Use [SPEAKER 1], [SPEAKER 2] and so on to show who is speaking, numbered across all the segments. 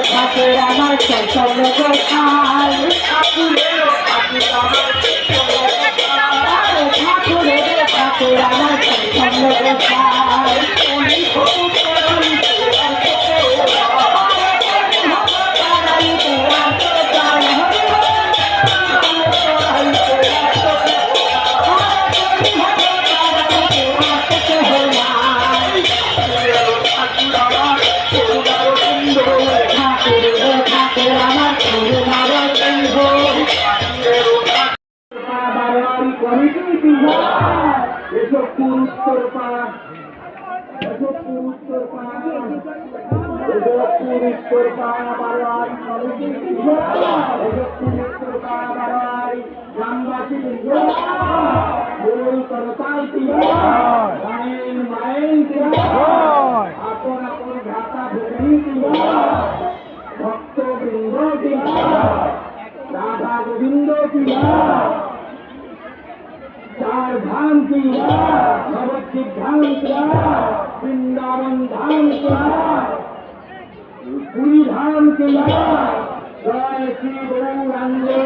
[SPEAKER 1] ঠাকুর আমার চঞ্চল গোসাই ঠাকুরের ঠাকুর আমার চঞ্চল গোসাই राधा गोविंद की चार धाम की नवद्वीप धाम की वृंदावन धाम की पुरी धाम की जय श्री गौरांगे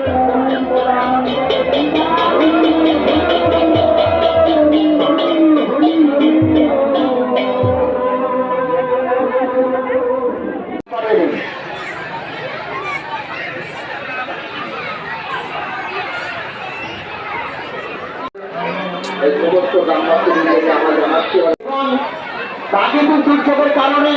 [SPEAKER 1] সমস্ত গ্রামবাসীদেরকে আমরা জানাচ্ছি প্রাকৃতিক দুর্যোগের কারণে